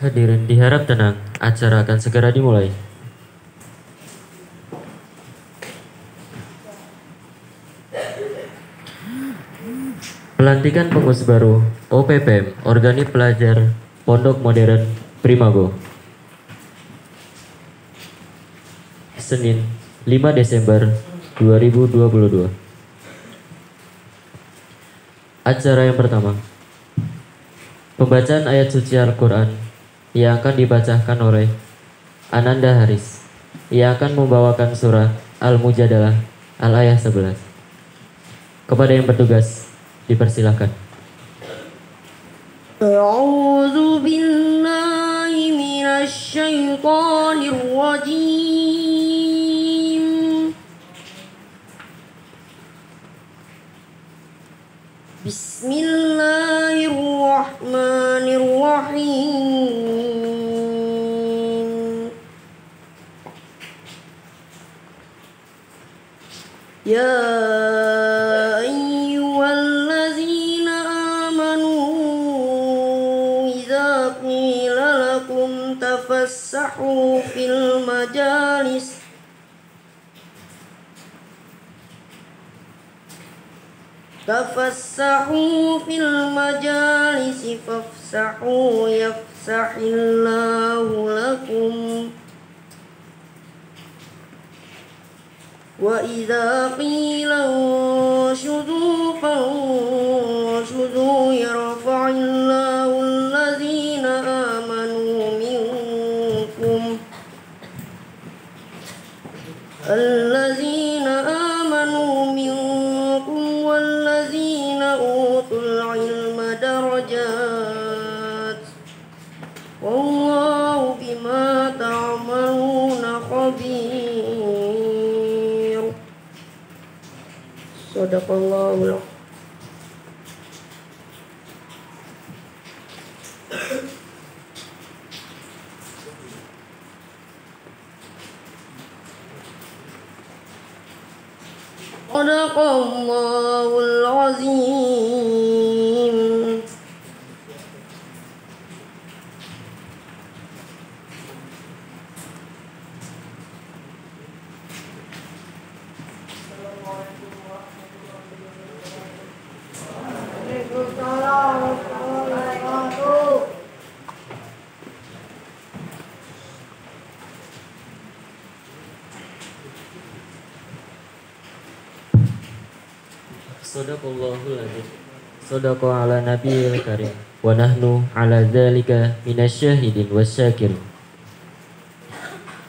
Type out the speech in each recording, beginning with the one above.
Hadirin diharap tenang, acara akan segera dimulai. Pelantikan pengurus baru OPPM Organik Pelajar Pondok Modern Primago. Senin 5 Desember 2022. Acara yang pertama, pembacaan ayat suci Al-Quran yang akan dibacakan oleh Ananda Haris, yang akan membawakan surah Al-Mujadalah Al-Ayah 11. Kepada yang bertugas, dipersilahkan. A'udzu billahi minasy syaithanir rajim. Bismillahirrahmanirrahim. Ya ayyuhallazina amanu idza qila lakum tafassahu fil majalis fafsahu yafsahillahu lakum wa idza qila unshudu fanshudu yarfa'illahu allazina amanu minkum wallazina utul ilma darajat wallahu bima ta'maluna khabir. Sadaqallahul azim. Sadaqallahul azim. Sadaqallahul azim. Sadaqa ala nabiyil karim. Wa nahnu ala dzalika minasyahidin wasyakirin.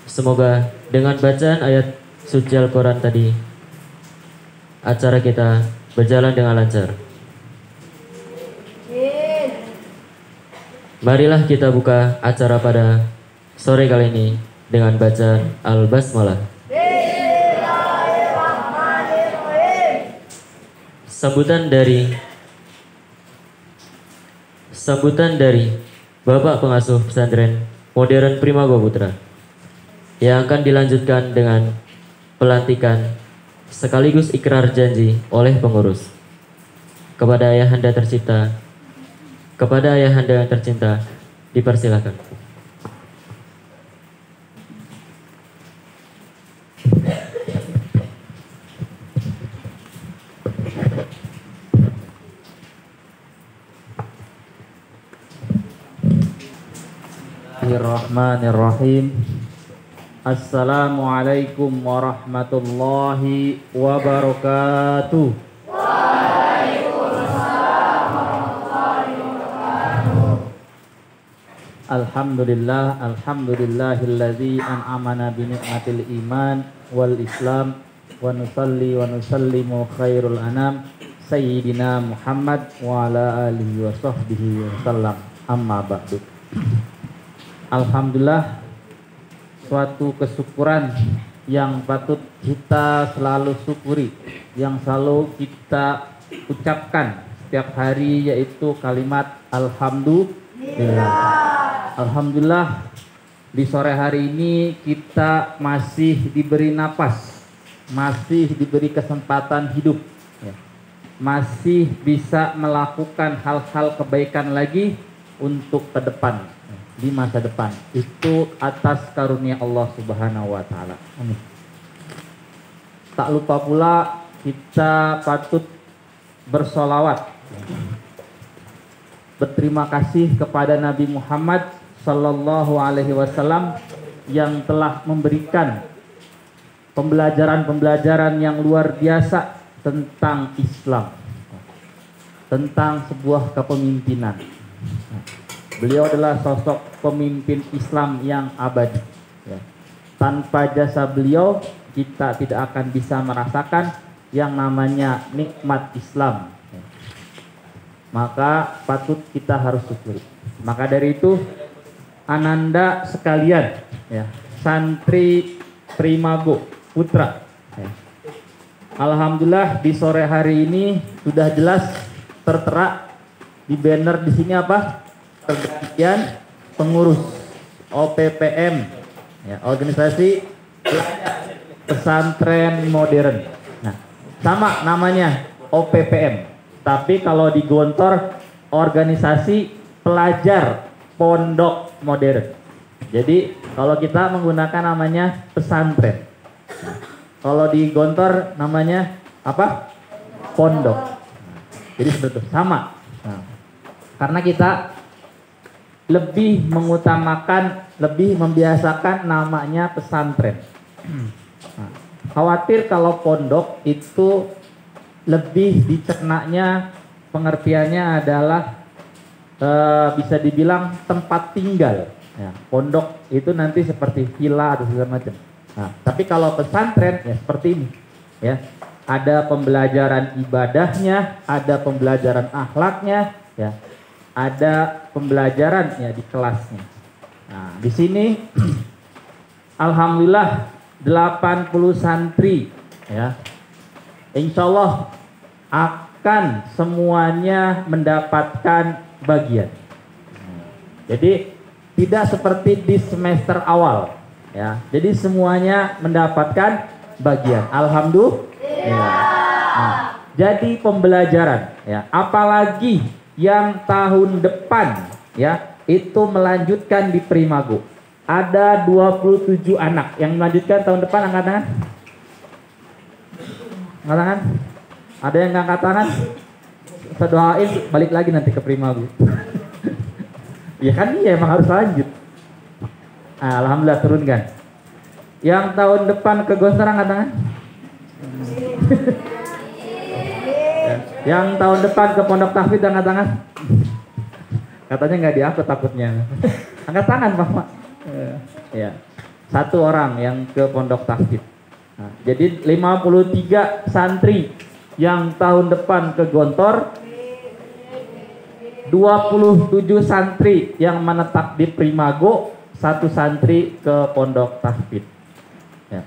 Semoga dengan bacaan ayat suci Al-Quran tadi, acara kita berjalan dengan lancar. Marilah kita buka acara pada sore kali ini dengan bacaan Al-Basmalah. Sambutan dari Bapak Pengasuh Pesantren Modern Primago Putra yang akan dilanjutkan dengan pelantikan sekaligus ikrar janji oleh pengurus. Kepada ayahanda yang tercinta, dipersilakan. Bismillahirrahmanirrahim. Assalamualaikum warahmatullahi wabarakatuh. Waalaikumsalam warahmatullahi wabarakatuh. Alhamdulillahilladzi an'amana bi ni'matil iman wal islam wa nusalli wa nusallimu khairul anam sayyidina Muhammad wa ala alihi wa sahbihi wasallam. Amma ba'du. Alhamdulillah, suatu kesyukuran yang patut kita selalu syukuri, yang selalu kita ucapkan setiap hari, yaitu kalimat Alhamdulillah. Alhamdulillah, di sore hari ini kita masih diberi napas, masih diberi kesempatan hidup, masih bisa melakukan hal-hal kebaikan lagi untuk ke depan. di masa depan. Itu atas karunia Allah Subhanahu wa taala. Amin. Tak lupa pula kita patut bersolawat, berterima kasih kepada Nabi Muhammad Sallallahu Alaihi Wasallam yang telah memberikan pembelajaran-pembelajaran yang luar biasa tentang Islam, tentang sebuah kepemimpinan. Beliau adalah sosok pemimpin Islam yang abadi. Tanpa jasa beliau, kita tidak akan bisa merasakan yang namanya nikmat Islam. Maka patut kita harus syukuri. Maka dari itu, Ananda sekalian, ya, santri Primago Putra, ya. Alhamdulillah di sore hari ini sudah jelas tertera di banner di sini apa? Pergantian pengurus OPPM, ya, organisasi pesantren modern. Nah, sama namanya OPPM, tapi kalau di Gontor organisasi pelajar pondok modern. Jadi kalau kita menggunakan namanya pesantren, kalau di Gontor namanya apa? Pondok. Jadi seperti itu, sama. Nah, karena kita lebih mengutamakan, lebih membiasakan namanya pesantren. Nah, khawatir kalau pondok itu lebih dicernanya, pengertiannya adalah bisa dibilang tempat tinggal. Ya, pondok itu nanti seperti villa atau segala macam. Nah, tapi kalau pesantren ya seperti ini, ya, ada pembelajaran ibadahnya, ada pembelajaran akhlaknya, ya, ada pembelajaran ya di kelasnya. Nah, di sini alhamdulillah 80 santri, ya, insya Allah akan semuanya mendapatkan bagian. Jadi tidak seperti di semester awal, ya. Jadi semuanya mendapatkan bagian. Alhamdulillah. Nah, jadi pembelajaran, ya, apalagi yang tahun depan, ya, itu melanjutkan di Primago. Ada 27 anak yang melanjutkan tahun depan, angkat tangan. Angkat tangan. Ada yang angkat tangan? Saya doain balik lagi nanti ke Primago. Ya kan, iya emang harus lanjut. Nah, alhamdulillah turunkan. Yang tahun depan ke Gontor, angkat tangan. Yang tahun depan ke Pondok Tahfidz, angkat tangan. Katanya nggak diangkut takutnya. Angkat tangan Pak. Ya, satu orang yang ke Pondok Tahfidz. Nah, jadi 53 santri yang tahun depan ke Gontor, 27 santri yang menetap di Primago, 1 santri ke Pondok Tahfidz. Ya.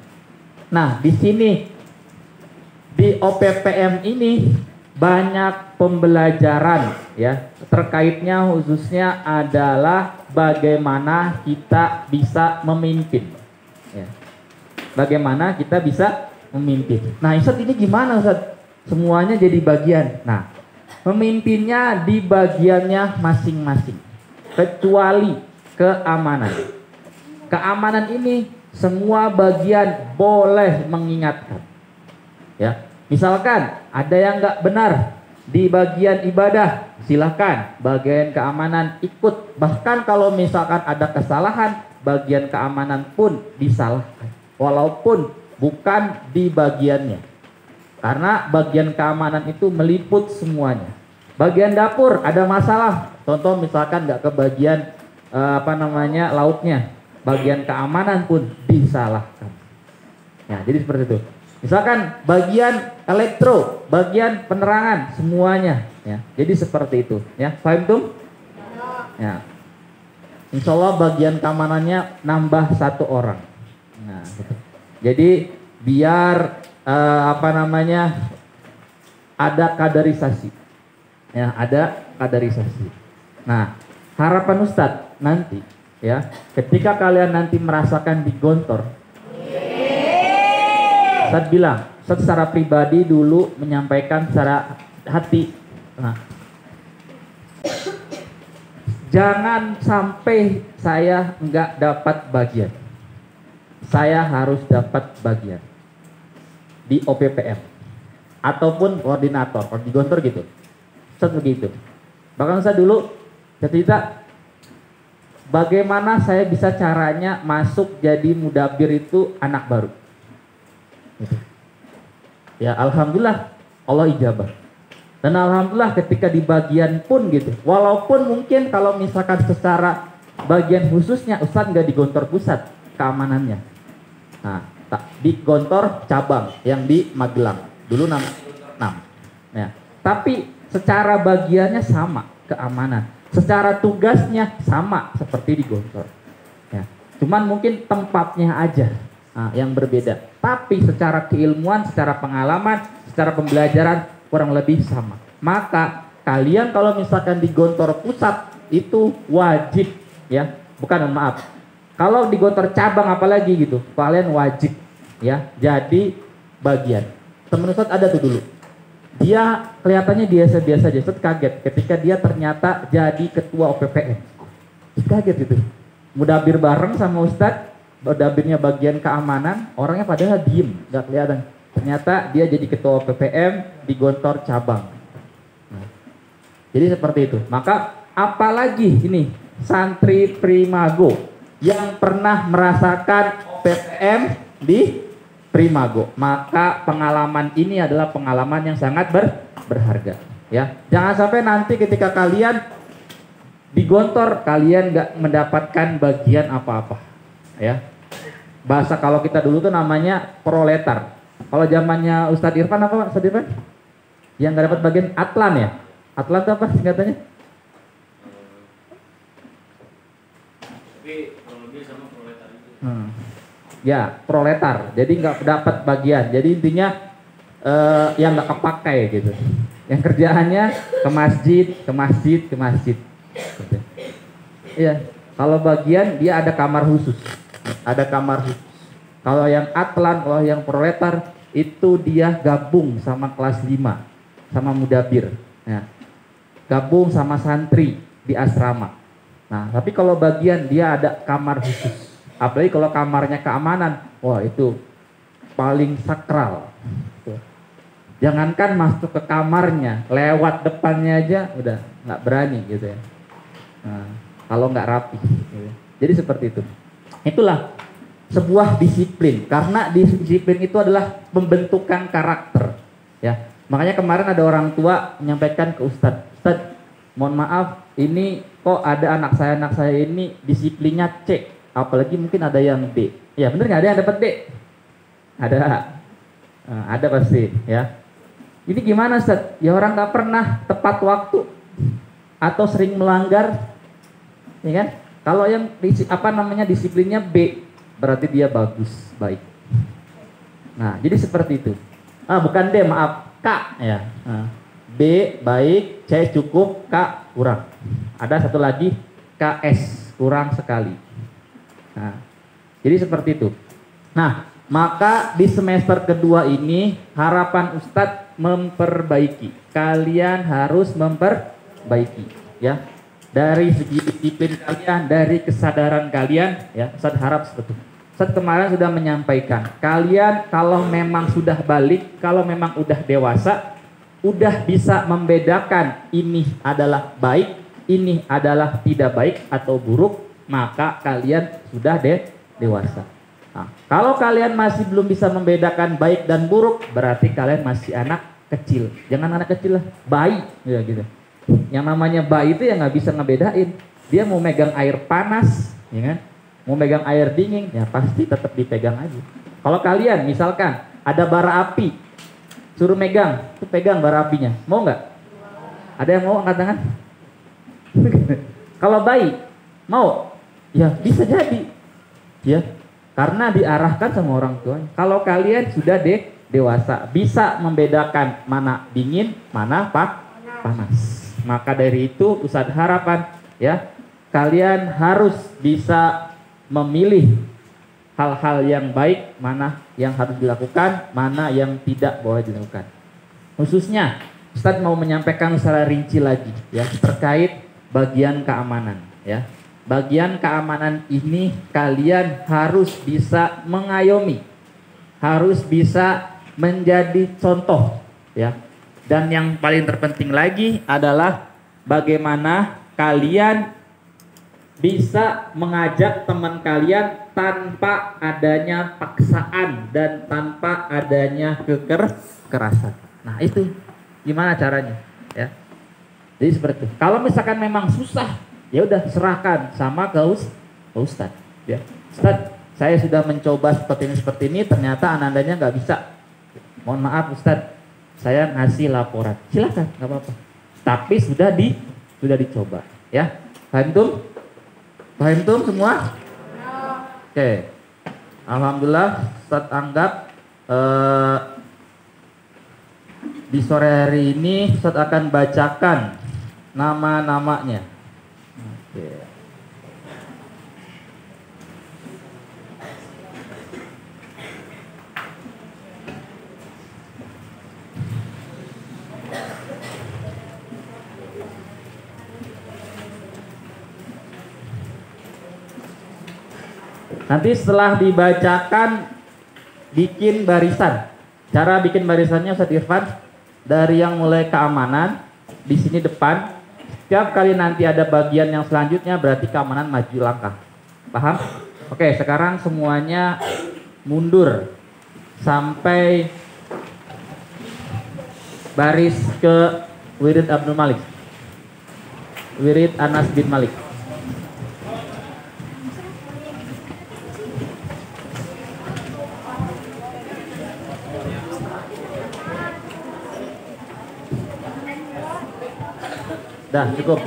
Nah, di sini di OPPM ini banyak pembelajaran, ya, terkaitnya khususnya adalah bagaimana kita bisa memimpin, ya. Bagaimana kita bisa memimpin. Nah, Ustaz ini gimana Ustaz? Semuanya jadi bagian. Nah, memimpinnya di bagiannya masing-masing, kecuali keamanan. Keamanan ini semua bagian boleh mengingatkan, ya. Misalkan ada yang nggak benar di bagian ibadah, silakan bagian keamanan ikut. Bahkan kalau misalkan ada kesalahan, bagian keamanan pun disalahkan, walaupun bukan di bagiannya. Karena bagian keamanan itu meliput semuanya. Bagian dapur ada masalah, contoh misalkan nggak ke bagian lautnya, bagian keamanan pun disalahkan. Ya, jadi seperti itu. Misalkan bagian elektro, bagian penerangan, semuanya, ya. Jadi seperti itu, ya. Paham tuh? Ya. Insya Allah bagian keamanannya nambah 1 orang. Nah, gitu. Jadi biar ada kaderisasi, ya, ada kaderisasi. Nah, harapan Ustadz nanti, ya, ketika kalian nanti merasakan di Gontor, Ustadz bilang, Ustadz secara pribadi dulu menyampaikan secara hati. Nah, jangan sampai saya nggak dapat bagian. Saya harus dapat bagian di OPPM ataupun koordinator, kalau di Gontor gitu. Ustaz begitu. Bahkan saya dulu cerita bagaimana saya bisa caranya masuk jadi mudabir itu anak baru. Gitu. Ya alhamdulillah Allah ijabah. Dan alhamdulillah ketika di bagian pun gitu. Walaupun mungkin kalau misalkan secara bagian khususnya Ustaz nggak di Gontor pusat keamanannya. Nah, di Gontor cabang yang di Magelang. Dulu 6. Ya. Tapi secara bagiannya sama keamanan. Secara tugasnya sama seperti di Gontor. Ya. Cuman mungkin tempatnya aja yang berbeda. Tapi secara keilmuan, secara pengalaman, secara pembelajaran kurang lebih sama. Maka kalian kalau misalkan di Gontor pusat itu wajib ya, bukan maaf. Kalau di Gontor cabang apalagi gitu, kalian wajib ya jadi bagian. Temen Ustaz ada tuh dulu. Dia kelihatannya biasa-biasa aja. Ustaz kaget ketika dia ternyata jadi ketua OPPM. Kaget gitu. Mudabir bareng sama Ustaz, mudabirnya bagian keamanan, orangnya padahal diem, nggak kelihatan. Ternyata dia jadi ketua PPM di Gontor cabang. Nah, jadi seperti itu. Maka apalagi ini santri Primago yang pernah merasakan PPM di Primago, maka pengalaman ini adalah pengalaman yang sangat berharga. Ya, jangan sampai nanti ketika kalian di Gontor kalian nggak mendapatkan bagian apa-apa. Ya, bahasa kalau kita dulu tuh namanya proletar. Kalau zamannya Ustadz Irfan apa Pak? Ustadz Irfan? Yang nggak dapat bagian Atlan ya? Atlan itu apa singkatannya? Tapi kalau lebih sama proletar itu. Ya, proletar. Jadi nggak dapat bagian. Jadi intinya yang nggak kepakai gitu. Yang kerjaannya ke masjid. Iya. Kalau bagian dia ada kamar khusus. Kalau yang Atlan, kalau yang proletar itu dia gabung sama kelas 5 sama mudabir ya. Gabung sama santri di asrama. Nah tapi kalau bagian dia ada kamar khusus, apalagi kalau kamarnya keamanan, wah itu paling sakral. Jangankan masuk ke kamarnya, lewat depannya aja udah nggak berani gitu ya. Nah, kalau nggak rapi gitu. Jadi seperti itu. Itulah sebuah disiplin, karena disiplin itu adalah pembentukan karakter ya. Makanya kemarin ada orang tua menyampaikan ke Ustadz, mohon maaf ini kok ada anak saya ini disiplinnya C, apalagi mungkin ada yang D. Ya bener nggak ada yang dapat D? Ada pasti ya. Ini gimana Ustadz? Ya orang nggak pernah tepat waktu atau sering melanggar, ya kan? Kalau yang disiplinnya B, berarti dia baik. Nah, jadi seperti itu. Bukan D, maaf, K ya. B baik, C cukup, K kurang. Ada satu lagi KS, kurang sekali. Nah, jadi seperti itu. Nah, maka di semester kedua ini harapan Ustadz memperbaiki. Kalian harus memperbaiki ya. Dari segi disiplin kalian, dari kesadaran kalian, ya, Ustadz harap seperti itu. Ustadz kemarin sudah menyampaikan, kalian kalau memang sudah balik, kalau memang udah dewasa, udah bisa membedakan ini adalah baik, ini adalah tidak baik atau buruk, maka kalian sudah dewasa. Nah, kalau kalian masih belum bisa membedakan baik dan buruk, berarti kalian masih anak kecil. Jangan anak kecil lah, bayi, ya gitu. Yang namanya bayi itu ya nggak bisa ngebedain. Dia mau megang air panas, ya kan? Mau megang air dingin, ya pasti tetap dipegang aja. Kalau kalian misalkan ada bara api, suruh megang, tuh pegang bara apinya, mau nggak? Ada yang mau angkat tangan? Kalau bayi mau, ya bisa jadi, ya karena diarahkan sama orang tuanya. Kalau kalian sudah dewasa, bisa membedakan mana dingin, mana panas. Maka dari itu Ustadz harapan ya kalian harus bisa memilih hal-hal yang baik, mana yang harus dilakukan, mana yang tidak boleh dilakukan. Khususnya Ustadz mau menyampaikan secara rinci lagi ya terkait bagian keamanan ya. Bagian keamanan ini kalian harus bisa mengayomi, harus bisa menjadi contoh ya. Dan yang paling terpenting lagi adalah bagaimana kalian bisa mengajak teman kalian tanpa adanya paksaan dan tanpa adanya kekerasan. Nah, itu gimana caranya ya. Jadi seperti itu. Kalau misalkan memang susah, ya udah serahkan sama ke Ustadz ya. Ustadz, saya sudah mencoba seperti ini ternyata anandanya nggak bisa. Mohon maaf Ustadz, saya ngasih laporan. Silakan, nggak apa-apa. Tapi sudah dicoba ya. Paham tuh? Paham tuh semua? Oke. Alhamdulillah Ustadz anggap di sore hari ini Ustadz akan bacakan nama-namanya. Oke. Nanti setelah dibacakan bikin barisan. Cara bikin barisannya Ustadz Irfan, dari yang mulai keamanan di sini depan. Setiap kali nanti ada bagian yang selanjutnya berarti keamanan maju langkah. Paham? Oke, sekarang semuanya mundur sampai baris ke Wirid Abdul Malik. Wirid Anas bin Malik. Dah cukup.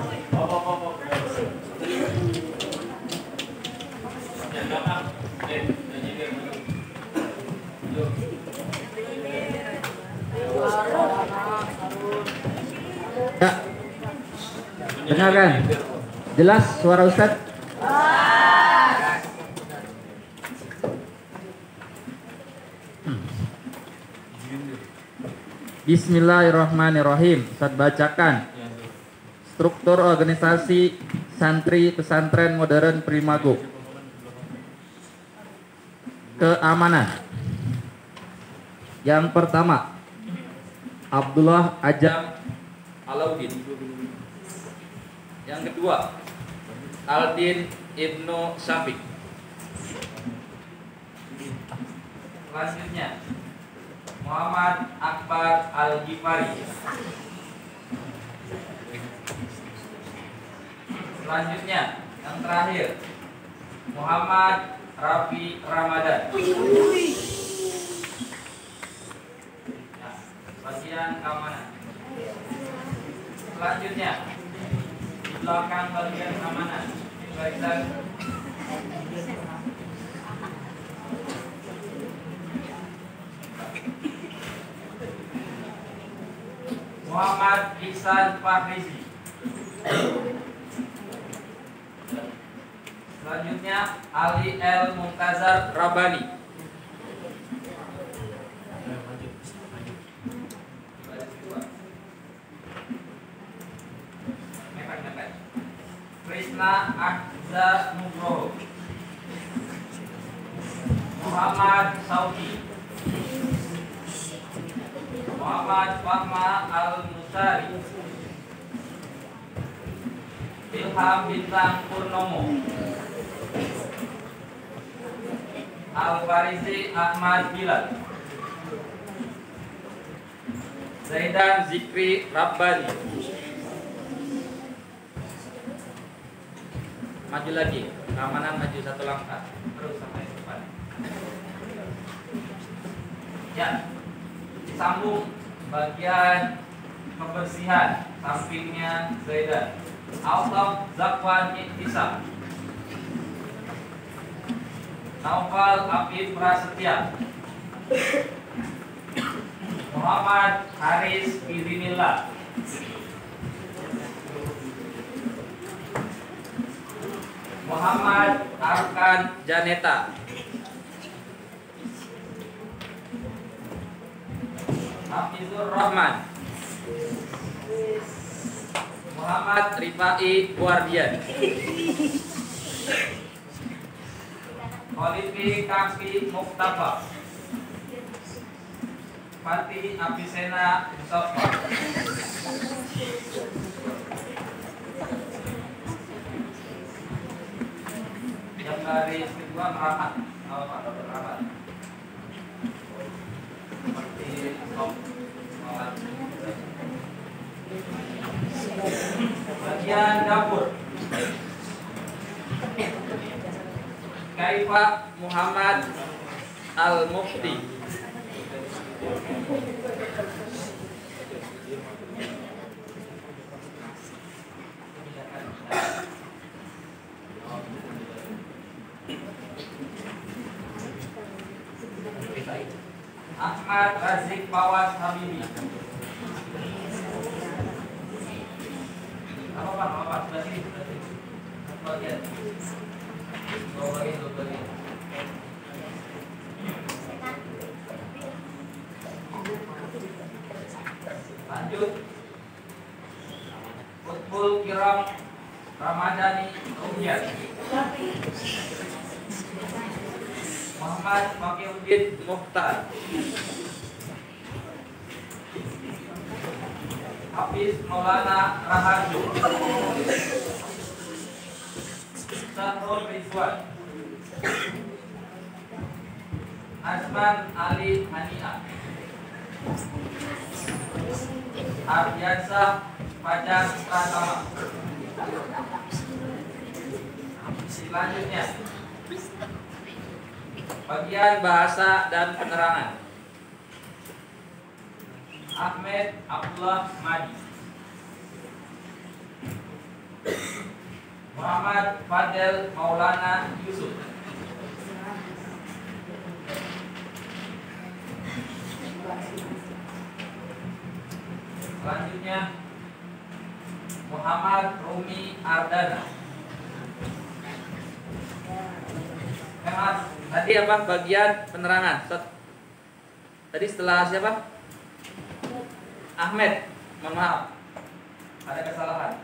Ya. Dengarkan. Jelas suara Ustadz? Bismillahirrahmanirrahim. Ustadz bacakan struktur organisasi santri pesantren modern Primago. Keamanan. Yang pertama, Abdullah Ajam Alauddin. Yang kedua, Aldin Ibnu Syafiq. Selanjutnya, Muhammad Akbar Al-Ghifari. Selanjutnya, yang terakhir, Muhammad Rafi Ramadan. Nah, bagian keamanan. Selanjutnya, di belakang bagian keamanan, barisan Muhammad Ihsan Fahrizi. Selanjutnya Ali El Muntazar Rabani. Krishna Ahza Nugroho. Muhammad Saudi. Muhammad Fahma Al-Musari. Ilham Bintang Purnomo. Al-Farizi Ahmad Bilal. Zaidan Zikri Rabbani. Maju lagi, keamanan maju satu langkah, terus sampai depan. Ya, sambung bagian kebersihan sampingnya Zaidan. Altaf Zakwan Iktisam. Naufal Afif Prasetya. Muhammad Haris Izinillah. Muhammad Arkan Janeta. Hafizur Rahman. Muhammad Rifai Guardian. Olivi Kafi Mustafa. Fatih Abisena Mustafa. Yang garis kedua merapat. Merapat. Seperti stop. Bagian dapur. Kaifa Muhammad Al-Mufti. Ahmad Razik Pawas Habibi. Apa? Sebelah sini. Bagian. Dua bagian. Lanjut. Utbul Kiram Ramadhani Ruhyat. Muhammad Makiuddin Mukhtar. Hafiz Maulana Raharjo. Sahrul Rizwan. Asman Ali Hania. Ardiansah Fajar Pratama. Selanjutnya bagian bahasa dan penerangan. Ahmed Abdullah Madi. Muhammad Fadel Maulana Yusuf. Selanjutnya Muhammad Rumi Ardana. Mas, tadi apa bagian penerangan? Tadi setelah siapa? Ahmed, mohon maaf, ada kesalahan.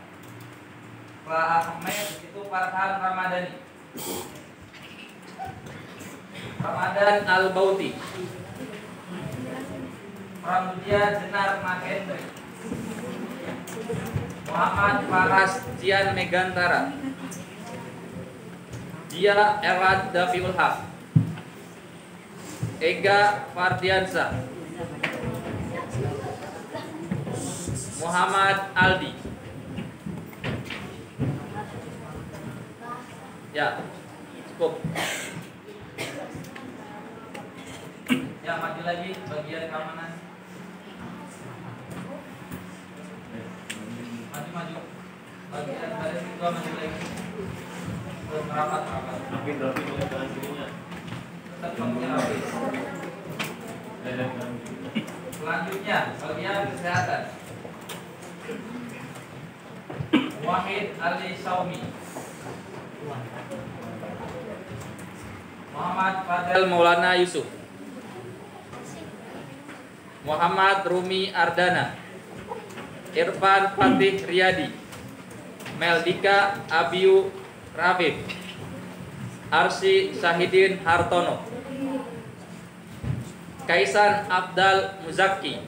Setelah Ahmed itu Farhan Ramadhani. Ramadan Al-Bauti. Pramudia Jenar Makendri. Muhammad Faras Cian Megantara. Dia Erad Dafiul Haq. Ega Fardiansa. Muhammad Aldi. Ya, cukup. Ya, maju lagi bagian keamanan. Maju. Bagian baris kedua maju lagi. Merapat. Rapi dengan sininya. Tetap pakai rapi. Selanjutnya bagian kesehatan. Wahid Ali Saumi. Muhammad Fadel Maulana Yusuf. Muhammad Rumi Ardana. Irfan Fatih Riyadi. Meldika Abiu Rafif. Arsi Syahidin Hartono. Kaisan Abdal Muzaki.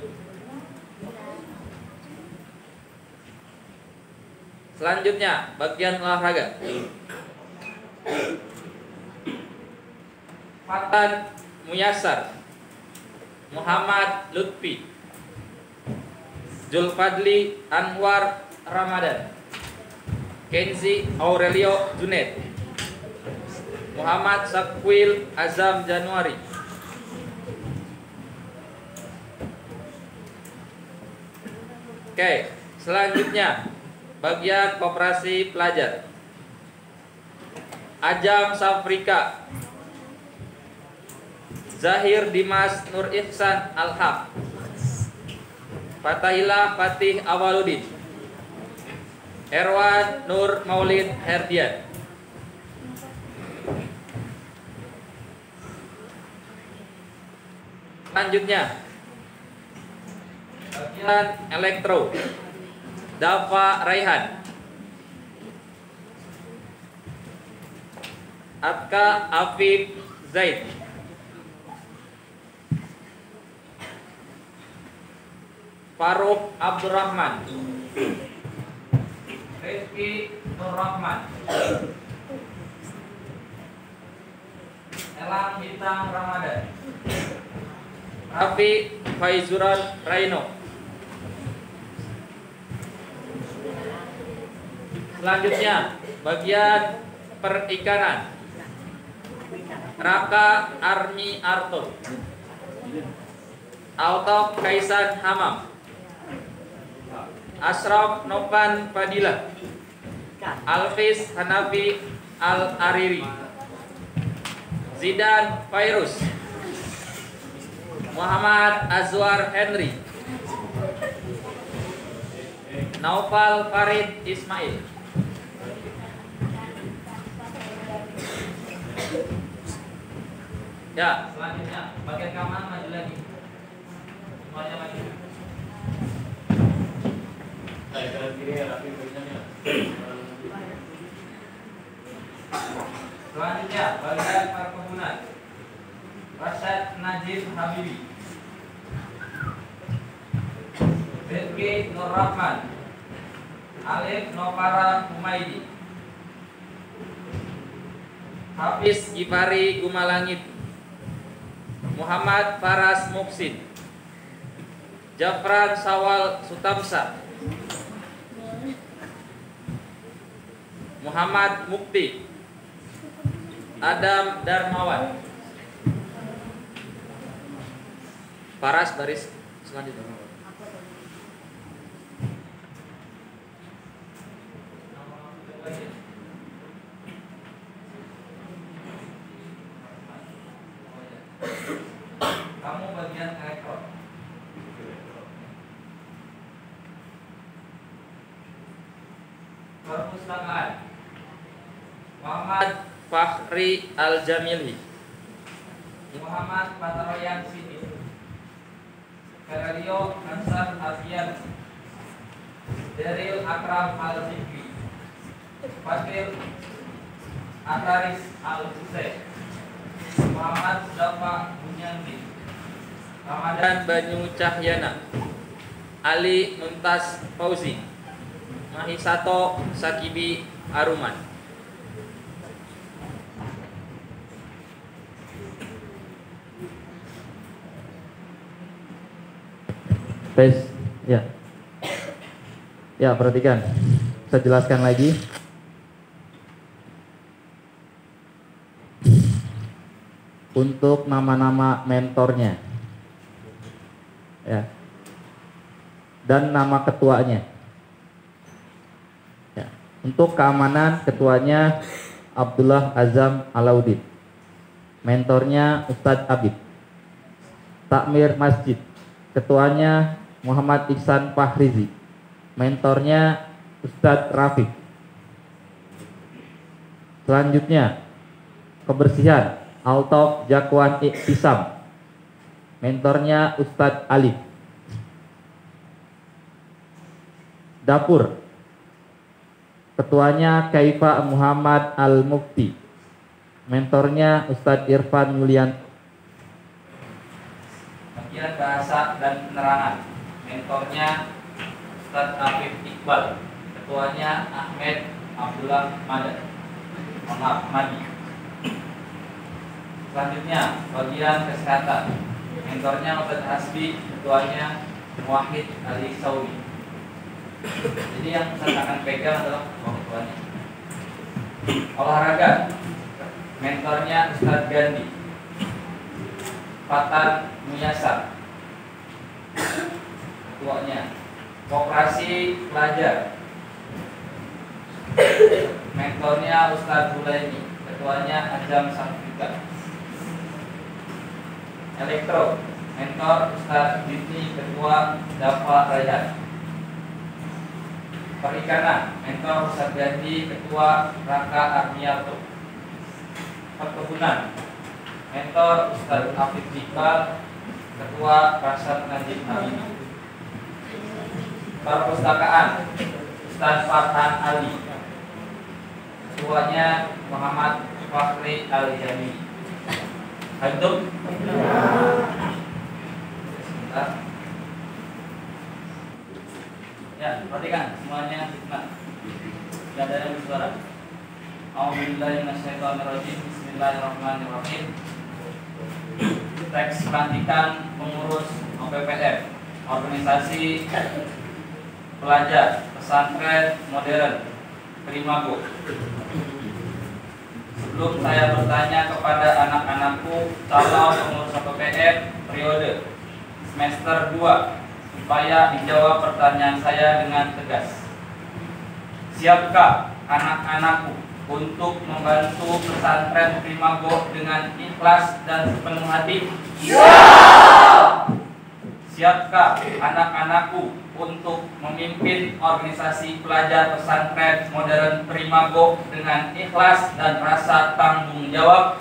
Selanjutnya bagian olahraga. Fatan Muyasar. Muhammad Lutfi. Julfadli Anwar Ramadan. Kenzi Aurelio Junet. Muhammad Sakwil Azam Januari. Oke, selanjutnya bagian koperasi pelajar. Ajam Safrika. Zahir Dimas Nur Ihsan Al-Haq. Fatahillah Fatih Awaludin. Erwan Nur Maulid Herdian. Selanjutnya bagian elektro. Dafa Raihan. Atka Afif Zaid. Faruk Abdurrahman. Rizky Nurrahman. Elang Bintang Ramadan. Rafi Faizuran Raino. Selanjutnya bagian perikanan. Raka Armi Arto. Autok Kaisan Hamam. Ashraf Novan Fadilah. Alfis Hanafi Al-Ariri. Zidan Fairuz. Muhammad Azwar Henry. Naufal Farid Ismail. Ya, selanjutnya bagian keamanan maju lagi. Semuanya maju. Kanan kiri rapi tulisannya. Selanjutnya bagian perkebunan. Rasyad Najib Habibi. Rizky Nur Rahman. Alif Novara Humaydi. Hafiz Gifari Gumalangit. Muhammad Faras Muksin. Jafran Sawal Sutamsa. Muhammad Mukti. Adam Darmawan. Faras baris selanjutnya. Kamu bagian elektron. Perpustakaan. Muhammad Fakhri Al-Jamili. Muhammad Pataroyan Siti. Keradio Hasan Afian. Daril Akram Al-Zikri. Fakir Ataris Al-Husain. Muhammad Dafa Bunyanti. Ramadan Banyu Cahyana. Ali Muntas Fauzi. Mahisato Sakibi Aruman. Tes, ya. Ya, perhatikan. Saya jelaskan lagi. Untuk nama-nama mentornya. Ya. Dan nama ketuanya. Ya. Untuk keamanan, ketuanya Abdullah Azam Alauddin. Mentornya Ustadz Abid. Takmir Masjid. Ketuanya Muhammad Ihsan Fahrizi. Mentornya Ustadz Rafiq. Selanjutnya kebersihan Altof Jakwan Iktisam. Mentornya Ustadz Ali. Dapur, ketuanya Kaifa Muhammad Al-Mufti. Mentornya Ustadz Irfan Yulian. Bagian bahasa dan penerangan. Mentornya Ustadz Afif Iqbal. Ketuanya Ahmed Abdullah Madad. Madi. Selanjutnya bagian kesehatan. Mentornya Ustadz Hasbi. Ketuanya Muwahhid Ali Saudi. Jadi yang saya akan pegang adalah ketuanya. Olahraga. Mentornya Ustadz Gandhi. Fatan Muyasar. Ketuanya. Koperasi pelajar. Mentornya Ustadz Bulaini. Ketuanya Ajam Safrika. Elektro. Mentor Ustadz Binti. Ketua Dafa Raihan. Perikanan. Mentor Ustadz Gandhi. Ketua Raka Armiarto. Perkebunan. Mentor Ustadz Afif Iqbal. Ketua Rasad Najib Habibi. Perpustakaan Ustaz Farhan Ali. Ketuanya Muhammad Fakhri Al-Jami. Antum? Sebentar. Ya, perhatikan semuanya hikmat. Tidak ada yang bersuara. A'udzubillahi minasyaitonirrajim. Bismillahirrahmanirrahim. Teks pelantikan pengurus OPPM, Organisasi Pelajar Pesantren Modern Primago. Sebelum saya bertanya kepada anak-anakku calon pengurus OPPM periode semester 2, supaya dijawab pertanyaan saya dengan tegas. Siapkah anak-anakku untuk membantu pesantren Primago dengan ikhlas dan sepenuh hati? Siapkah anak-anakku untuk memimpin organisasi pelajar pesantren modern Primago dengan ikhlas dan rasa tanggung jawab?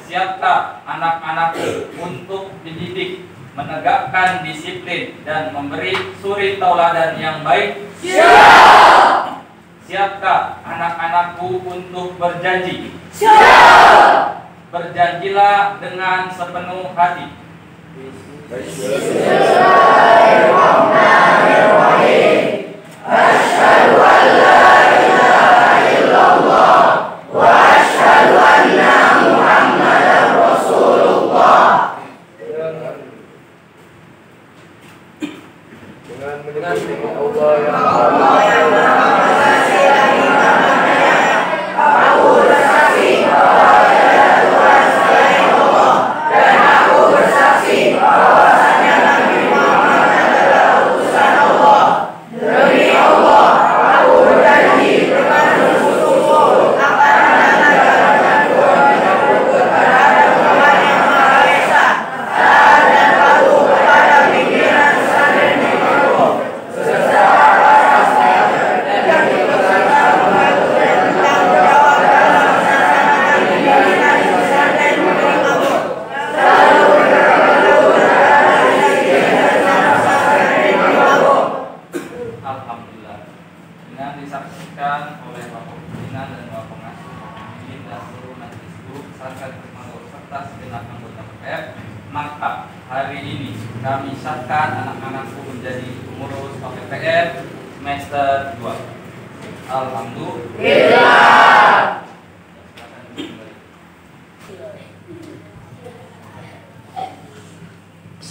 Siapkah anak-anakku untuk dididik, menegakkan disiplin dan memberi suri tauladan yang baik? Siapkah anak-anakku untuk berjanji? Berjanjilah dengan sepenuh hati. Bismillahirrahmanirrahim. Asyhadu an la ilaha illallah wa asyhadu anna Muhammadar Rasulullah. Dengan Allah yang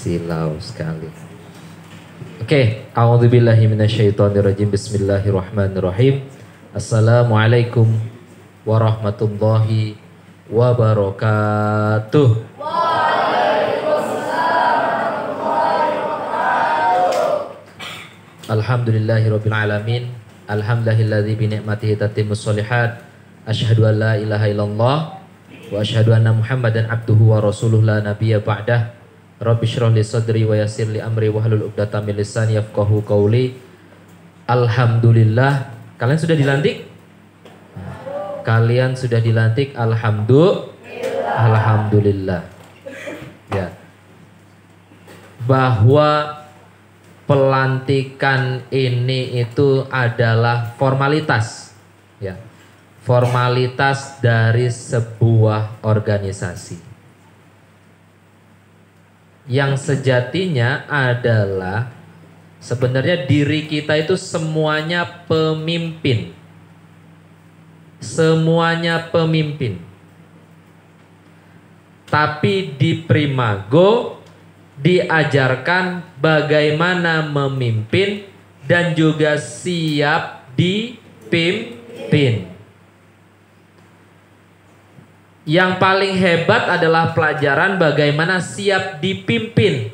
silau sekali. Oke, a'udzubillahi minasyaitonirrajim. Bismillahirrahmanirrahim. Assalamualaikum warahmatullahi wabarakatuh. Alhamdulillahirabbil alamin. Alhamdulillahilladzi bi ni'matihi tatimmus sholihat. Asyhadu an la ilaha illallah wa asyhadu anna Muhammadan abduhu wa rasuluhu la nabiyya ba'dah. Rabbi shrah li sadri wa yassir li amri wahlul 'uqdatam min lisani yafqahu qawli. Alhamdulillah. Kalian sudah dilantik? Kalian sudah dilantik, alhamdulillah. Ya. Bahwa pelantikan ini itu adalah formalitas, ya. Formalitas dari sebuah organisasi. Yang sejatinya adalah sebenarnya diri kita itu semuanya pemimpin. Semuanya pemimpin. Tapi di Primago diajarkan bagaimana memimpin dan juga siap dipimpin. Yang paling hebat adalah pelajaran bagaimana siap dipimpin.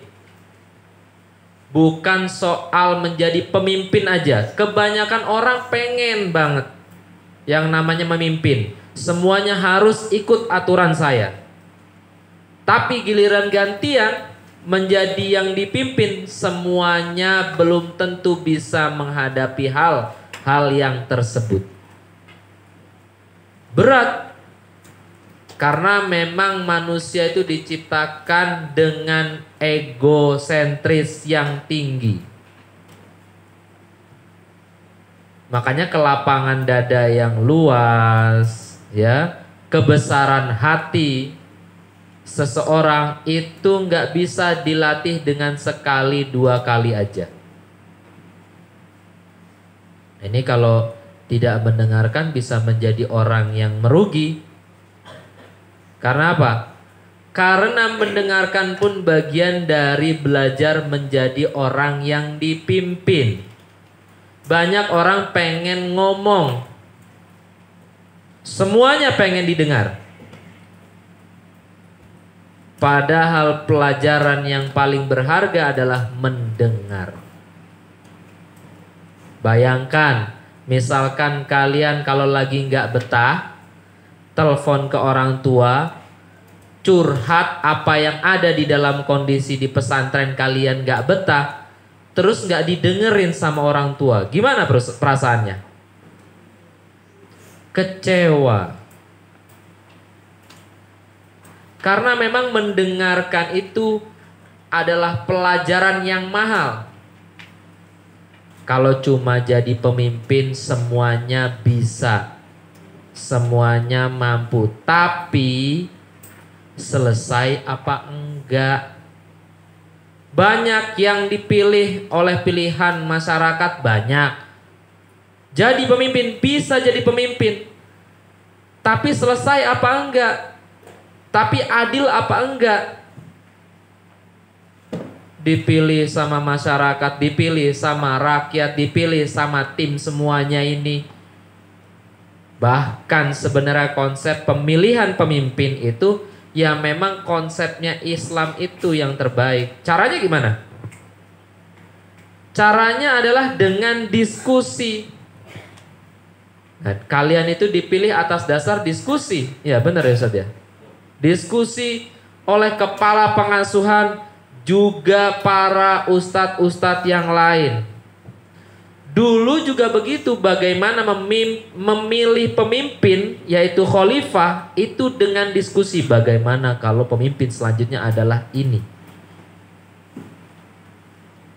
Bukan soal menjadi pemimpin aja. Kebanyakan orang pengen banget yang namanya memimpin. Semuanya harus ikut aturan saya. Tapi giliran gantian menjadi yang dipimpin, semuanya belum tentu bisa menghadapi hal yang tersebut. Berat. Karena memang manusia itu diciptakan dengan egosentris yang tinggi. Makanya kelapangan dada yang luas, ya, kebesaran hati seseorang itu nggak bisa dilatih dengan sekali dua kali aja. Ini kalau tidak mendengarkan bisa menjadi orang yang merugi. Karena apa? Karena mendengarkan pun bagian dari belajar menjadi orang yang dipimpin. Banyak orang pengen ngomong, semuanya pengen didengar. Padahal pelajaran yang paling berharga adalah mendengar. Bayangkan, misalkan kalian kalau lagi nggak betah, telepon ke orang tua, curhat apa yang ada di dalam kondisi di pesantren kalian nggak betah, terus nggak didengerin sama orang tua, gimana perasaannya? Kecewa. Karena memang mendengarkan itu adalah pelajaran yang mahal. Kalau cuma jadi pemimpin semuanya bisa, semuanya mampu, tapi selesai apa enggak? Banyak yang dipilih oleh pilihan masyarakat, banyak. Jadi pemimpin, bisa jadi pemimpin. Tapi selesai apa enggak? Tapi adil apa enggak? Dipilih sama masyarakat, dipilih sama rakyat, dipilih sama tim semuanya ini. Bahkan sebenarnya konsep pemilihan pemimpin itu ya memang konsepnya Islam itu yang terbaik. Caranya gimana? Caranya adalah dengan diskusi. Nah, kalian itu dipilih atas dasar diskusi. Ya benar ya Ustaz ya. Diskusi oleh kepala pengasuhan juga para ustadz-ustadz yang lain. Dulu juga begitu, bagaimana memilih pemimpin yaitu khalifah itu dengan diskusi bagaimana kalau pemimpin selanjutnya adalah ini.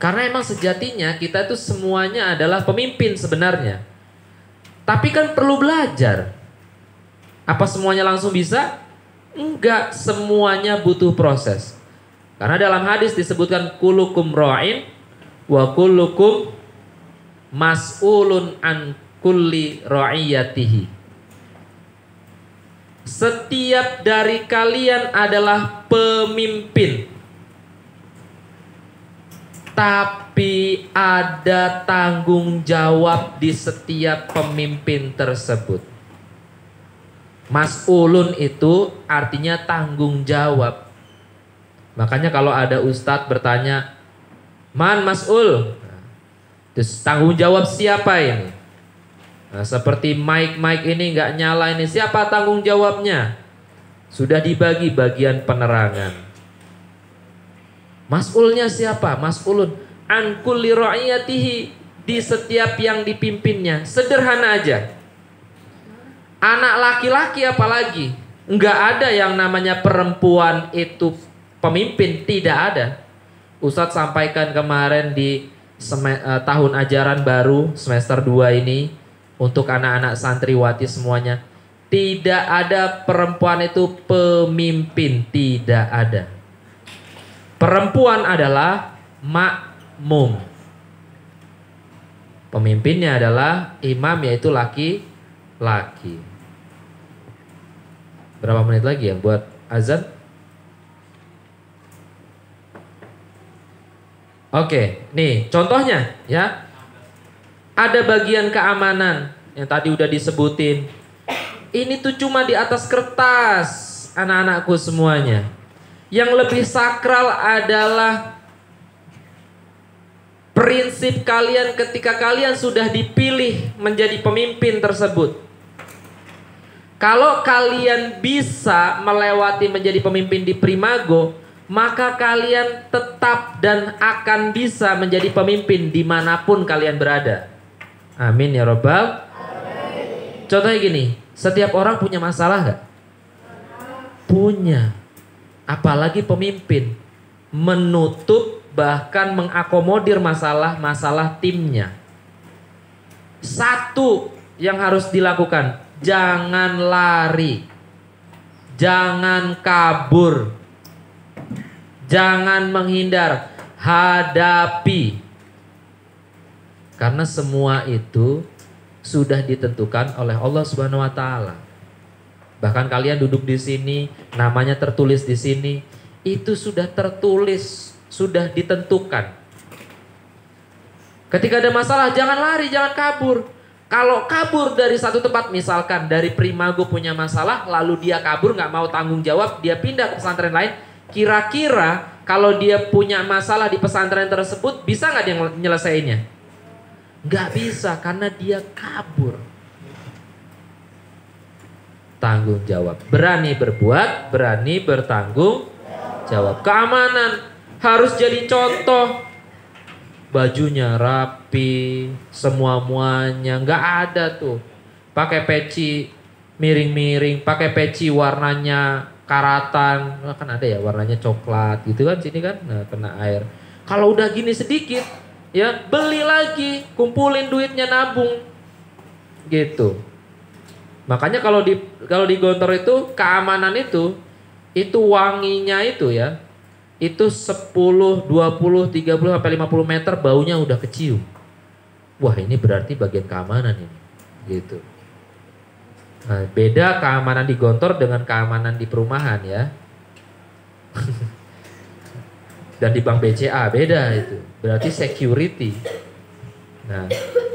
Karena emang sejatinya kita itu semuanya adalah pemimpin sebenarnya. Tapi kan perlu belajar. Apa semuanya langsung bisa? Enggak, semuanya butuh proses. Karena dalam hadis disebutkan kullukum ra'in wa kullukum mas'ulun an kulli ra'iyatihi. Setiap dari kalian adalah pemimpin, tapi ada tanggung jawab di setiap pemimpin tersebut. Mas'ulun itu artinya tanggung jawab. Makanya kalau ada ustadz bertanya, "Man mas'ul?" Terus tanggung jawab siapa ini? Nah, seperti mic ini nggak nyala ini, siapa tanggung jawabnya? Sudah dibagi bagian penerangan. Mas'ulnya siapa? Mas'ulun an kulli ra'iyatihi, di setiap yang dipimpinnya. Sederhana aja. Anak laki-laki apalagi, nggak ada yang namanya perempuan itu pemimpin, tidak ada. Ustadz sampaikan kemarin di tahun ajaran baru semester 2 ini untuk anak-anak santriwati semuanya, tidak ada perempuan itu pemimpin, tidak ada. Perempuan adalah makmum. Pemimpinnya adalah imam, yaitu laki-laki. Berapa menit lagi ya buat azan? Oke, nih contohnya ya. Ada bagian keamanan yang tadi udah disebutin. Ini tuh cuma di atas kertas, anak-anakku semuanya. Yang lebih sakral adalah prinsip kalian ketika kalian sudah dipilih menjadi pemimpin tersebut. Kalau kalian bisa melewati menjadi pemimpin di Primago, maka kalian tetap dan akan bisa menjadi pemimpin dimanapun kalian berada. Amin ya Rabbal. Contohnya gini, setiap orang punya masalah gak? Punya. Apalagi pemimpin. Menutup bahkan mengakomodir masalah-masalah timnya. Satu yang harus dilakukan, jangan lari, jangan kabur, jangan menghindar, hadapi. Karena semua itu sudah ditentukan oleh Allah Subhanahu wa taala. Bahkan kalian duduk di sini, namanya tertulis di sini, itu sudah tertulis, sudah ditentukan. Ketika ada masalah, jangan lari, jangan kabur. Kalau kabur dari satu tempat, misalkan dari Primago punya masalah, lalu dia kabur, nggak mau tanggung jawab, dia pindah ke pesantren lain. Kira-kira kalau dia punya masalah di pesantren tersebut, bisa nggak dia nyelesainnya? Nggak bisa, karena dia kabur. Tanggung jawab, berani berbuat, berani bertanggung jawab. Keamanan harus jadi contoh. Bajunya rapi, semua-muanya, nggak ada tuh. Pakai peci miring-miring, pakai peci warnanya karatan, kan ada ya warnanya coklat gitu kan sini kan, nah kena air. Kalau udah gini sedikit, ya beli lagi, kumpulin duitnya, nabung, gitu. Makanya kalau di Gontor itu keamanan itu wanginya itu ya. Itu 10, 20, 30 sampai 50 meter baunya udah kecium. Wah, ini berarti bagian keamanan ini. Gitu. Nah, beda keamanan di Gontor dengan keamanan di perumahan ya. Dan di Bank BCA beda itu. Berarti security. Nah,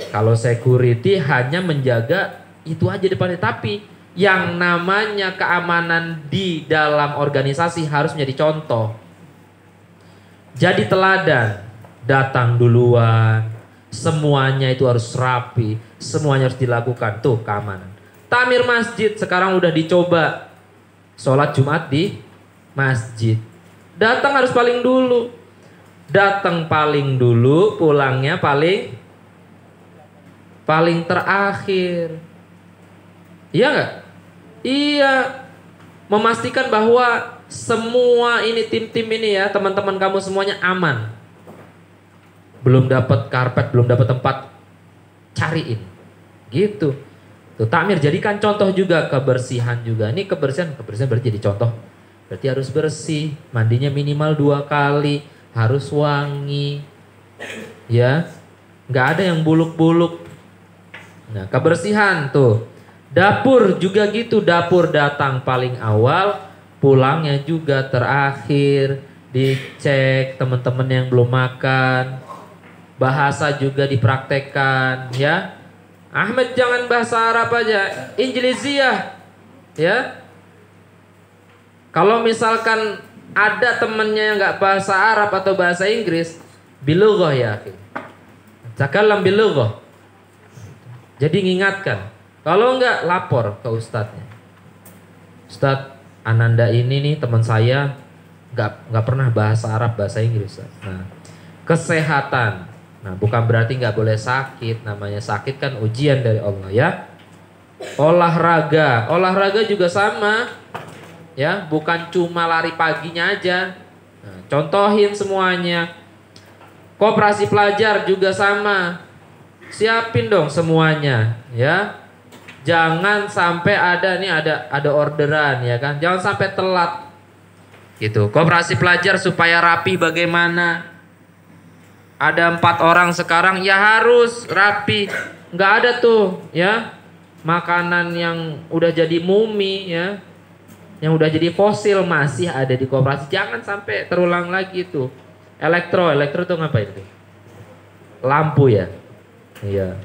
kalau security hanya menjaga itu aja depannya, tapi yang namanya keamanan di dalam organisasi harus menjadi contoh. Jadi teladan, datang duluan, semuanya itu harus rapi, semuanya harus dilakukan, tuh keamanan. Takmir masjid sekarang udah dicoba, sholat Jumat di masjid. Datang harus paling dulu, datang paling dulu, pulangnya paling terakhir. Iya nggak? Iya, memastikan bahwa semua ini tim-tim ini ya, teman-teman kamu semuanya aman. Belum dapat karpet, belum dapat tempat, cariin. Gitu. Tuh takmir jadikan contoh juga, kebersihan juga. Ini kebersihan berarti jadi contoh. Berarti harus bersih, mandinya minimal 2 kali, harus wangi. Ya. Nggak ada yang buluk-buluk. Nah, kebersihan tuh. Dapur juga gitu, dapur datang paling awal, pulangnya juga terakhir, dicek teman-teman yang belum makan, bahasa juga dipraktekkan ya. Ahmed jangan bahasa Arab aja, Injiliziyah ya. Kalau misalkan ada temennya yang nggak bahasa Arab atau bahasa Inggris, bilughah ya, takallam bilughah. Jadi ngingatkan, kalau nggak lapor ke ustadznya. Ustadz, Ananda ini nih teman saya nggak pernah bahasa Arab, bahasa Inggris. Nah, kesehatan. Nah, bukan berarti nggak boleh sakit. Namanya sakit kan ujian dari Allah ya. Olahraga juga sama. Ya, bukan cuma lari paginya aja. Nah, contohin semuanya. Koperasi pelajar juga sama. Siapin dong semuanya, ya. Jangan sampai ada orderan ya kan. Jangan sampai telat. Gitu. Koperasi pelajar supaya rapi bagaimana? Ada 4 orang sekarang ya harus rapi. Nggak ada tuh ya makanan yang udah jadi mumi ya. Yang udah jadi fosil masih ada di koperasi. Jangan sampai terulang lagi tuh. Elektro tuh ngapain tuh? Lampu ya. Iya.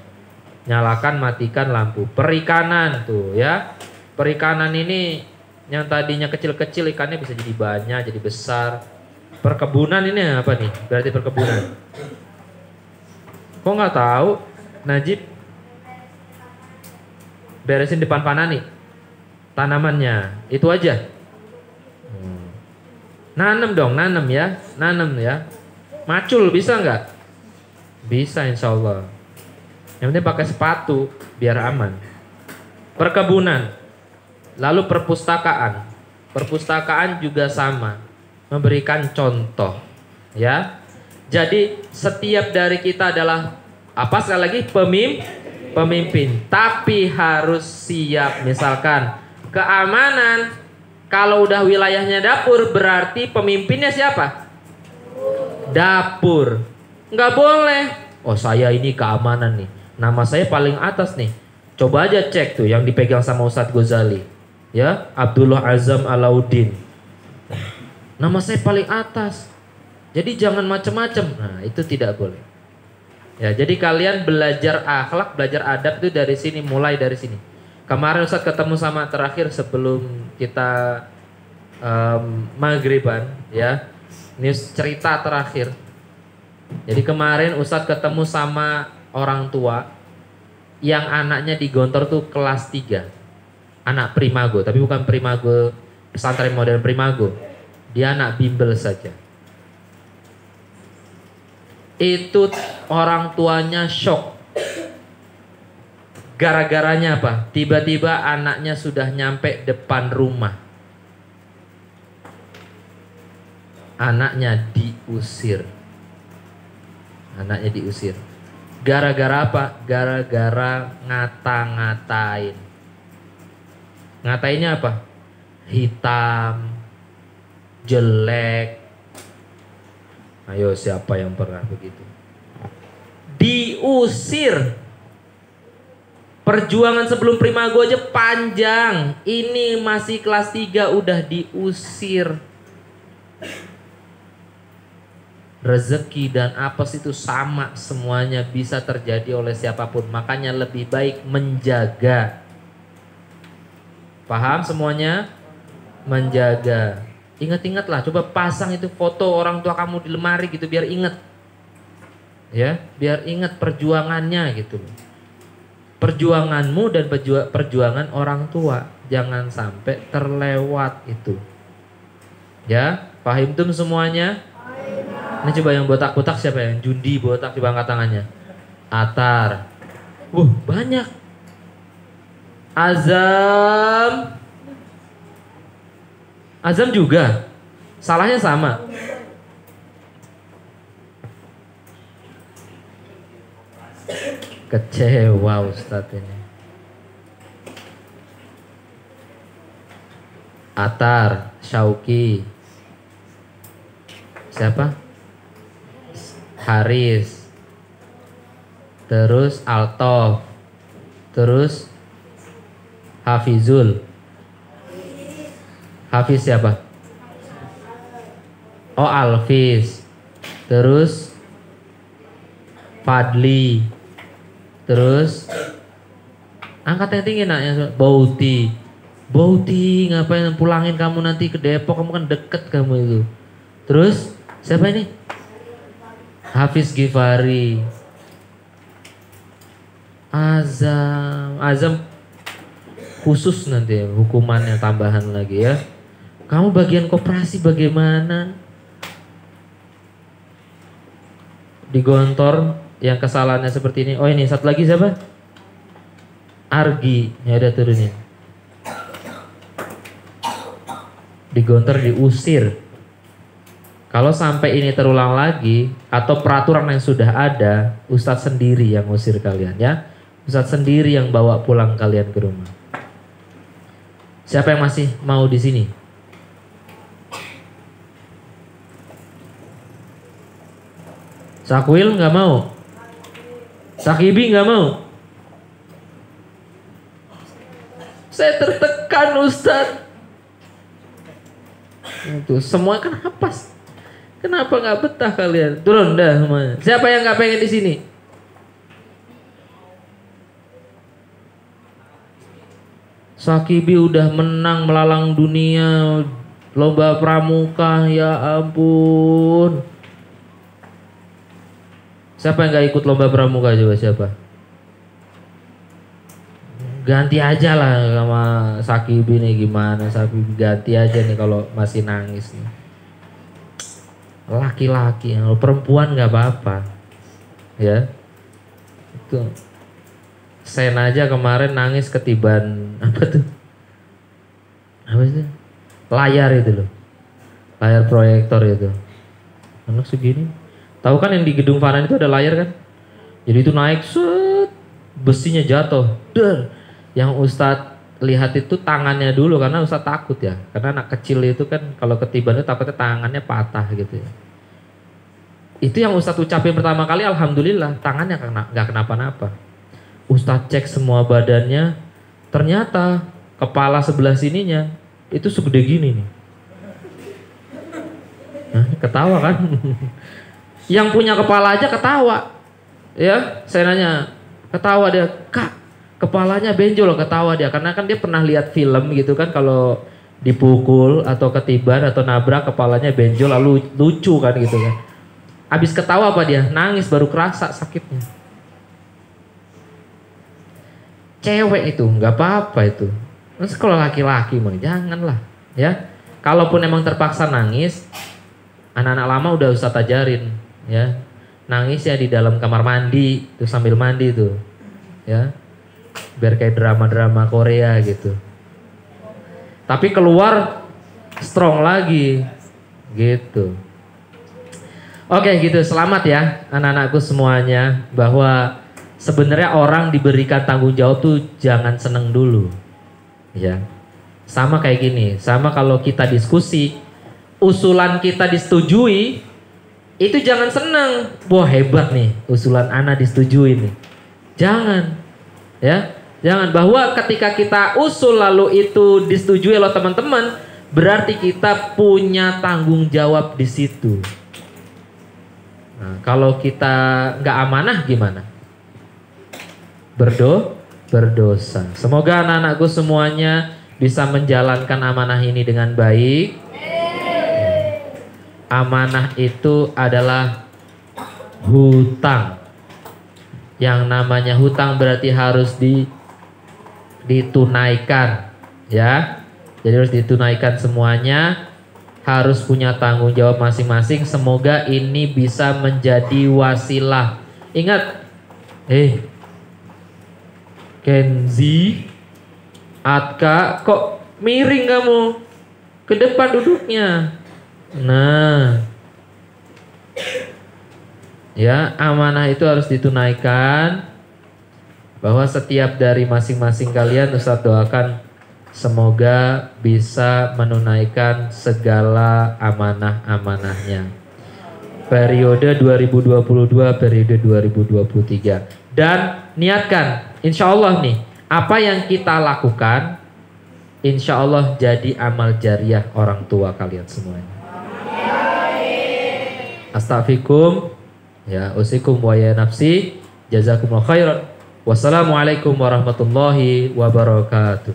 Nyalakan matikan lampu. Perikanan tuh ya. Perikanan ini yang tadinya kecil-kecil ikannya bisa jadi banyak, jadi besar. Perkebunan ini apa nih? Berarti perkebunan. Kok nggak tahu? Najib beresin depan panani tanamannya. Itu aja. Nanam dong, nanam ya. Macul bisa nggak? Bisa insya Allah. Yang penting pakai sepatu biar aman. Perkebunan. Lalu perpustakaan. Perpustakaan juga sama. Memberikan contoh. Ya. Jadi setiap dari kita adalah apa sekali lagi? Pemimpin. Tapi harus siap. Misalkan keamanan, kalau udah wilayahnya dapur berarti pemimpinnya siapa? Dapur. Nggak boleh. Oh saya ini keamanan nih. Nama saya paling atas nih. Coba aja cek tuh yang dipegang sama Ustadz Ghazali. Ya, Abdullah Azam Alauddin. Nama saya paling atas. Jadi jangan macam-macam. Nah, itu tidak boleh. Ya, jadi kalian belajar akhlak, belajar adab itu dari sini, mulai dari sini. Kemarin Ustadz ketemu sama terakhir sebelum kita maghriban, ya. Ini cerita terakhir. Jadi kemarin Ustadz ketemu sama orang tua yang anaknya digontor tuh kelas 3. Anak primago, tapi bukan primago pesantren modern primago. Dia anak bimbel saja. Itu orang tuanya shock. Gara-garanya apa? Tiba-tiba anaknya sudah nyampe depan rumah. Anaknya diusir. Anaknya diusir. Gara-gara apa? Gara-gara ngata-ngatain. Ngatainnya apa? Hitam, jelek. Ayo siapa yang pernah begitu? Diusir. Perjuangan sebelum primago aja panjang. Ini masih kelas 3 udah diusir. Rezeki dan apes itu sama semuanya, bisa terjadi oleh siapapun. Makanya lebih baik menjaga. Paham semuanya? Menjaga. Ingat-ingatlah, coba pasang itu foto orang tua kamu di lemari gitu biar ingat. Ya, biar ingat perjuangannya gitu. Perjuanganmu dan perjuangan orang tua. Jangan sampai terlewat itu. Ya, paham tuh semuanya? Ini coba yang botak-botak siapa yang Jundi botak, coba angkat tangannya. Atar. Banyak. Azam. Azam juga. Salahnya sama. Kecewa Ustadz ini. Atar, Syauki. Siapa? Haris. Terus Altof. Terus Hafizul. Hafiz siapa? Oh, Alfiz. Terus Fadli. Terus angkat yang tinggi naknya. Bauti. Bauti, ngapain pulangin kamu nanti ke Depok? Kamu kan deket kamu itu. Terus siapa ini? Hafiz Gifari. Azam khusus nanti hukumannya tambahan lagi ya. Kamu bagian koperasi bagaimana? Digontor yang kesalahannya seperti ini. Oh ini satu lagi siapa? Argi. Ya udah turunin. Digontor, diusir. Kalau sampai ini terulang lagi atau peraturan yang sudah ada, Ustadz sendiri yang ngusir kalian ya. Ustadz sendiri yang bawa pulang kalian ke rumah. Siapa yang masih mau di sini? Sakwil nggak mau? Sakibi nggak mau? Saya tertekan Ustadz. Itu semua kan hapas. Kenapa nggak betah kalian? Turun dah semuanya. Siapa yang nggak pengen di sini? Sakibi udah menang melalang dunia lomba pramuka, ya ampun. Siapa yang nggak ikut lomba pramuka coba siapa? Ganti aja lah sama Sakibi nih, gimana Sakibi, ganti aja nih kalau masih nangis nih. Laki-laki, kalau perempuan nggak apa-apa, ya. Itu. Sen aja kemarin nangis ketiban apa tuh? Apa sih? Layar itu loh, layar proyektor itu. Anak segini. Tahu kan yang di gedung Farhan itu ada layar kan? Jadi itu naik set besinya jatuh. Der. Yang Ustadz lihat itu tangannya dulu karena Ustadz takut ya. Karena anak kecil itu kan kalau ketiban itu takutnya tangannya patah gitu ya. Itu yang Ustadz ucapin pertama kali, alhamdulillah tangannya nggak kenapa-napa. Ustadz cek semua badannya, ternyata kepala sebelah sininya itu segede gini nih. Nah, ketawa kan? Yang punya kepala aja ketawa. Ya, saya nanya, ketawa dia, Kak, kepalanya benjol, ketawa dia. Karena kan dia pernah lihat film gitu kan, kalau dipukul atau ketiban atau nabrak kepalanya benjol lalu lucu kan gitu kan. Abis ketawa apa dia? Nangis baru kerasa sakitnya. Cewek itu nggak apa-apa itu. Terus kalau laki-laki mah janganlah ya. Kalaupun emang terpaksa nangis, anak-anak lama udah Ustadz ajarin ya. Nangis ya di dalam kamar mandi tuh sambil mandi tuh ya. Biar kayak drama-drama Korea gitu. Tapi keluar strong lagi gitu. Oke gitu, selamat ya anak-anakku semuanya, bahwa sebenarnya orang diberikan tanggung jawab tuh jangan seneng dulu. Ya. Sama kayak gini, sama kalau kita diskusi, usulan kita disetujui, itu jangan seneng. Wah hebat nih, usulan Ana disetujui nih. Jangan. Ya. Jangan, bahwa ketika kita usul lalu itu disetujui oleh teman-teman, berarti kita punya tanggung jawab di situ. Nah, kalau kita nggak amanah gimana? Berdosa. Semoga anak-anakku semuanya bisa menjalankan amanah ini dengan baik. Amanah itu adalah hutang. Yang namanya hutang berarti harus ditunaikan, ya. Jadi harus ditunaikan semuanya, harus punya tanggung jawab masing-masing. Semoga ini bisa menjadi wasilah. Ingat, Kenzi, Atka, kok miring kamu? Ke depan duduknya. Nah, ya, amanah itu harus ditunaikan. Bahwa setiap dari masing-masing kalian Ustadz doakan semoga bisa menunaikan segala amanah-amanahnya. Periode 2022, periode 2023. Dan niatkan, insya Allah nih, apa yang kita lakukan, insya Allah jadi amal jariah orang tua kalian semuanya. Astaghfirukum, ya usikum wa ya nafsi, jazakumullah khairan. Wassalamualaikum warahmatullahi wabarakatuh.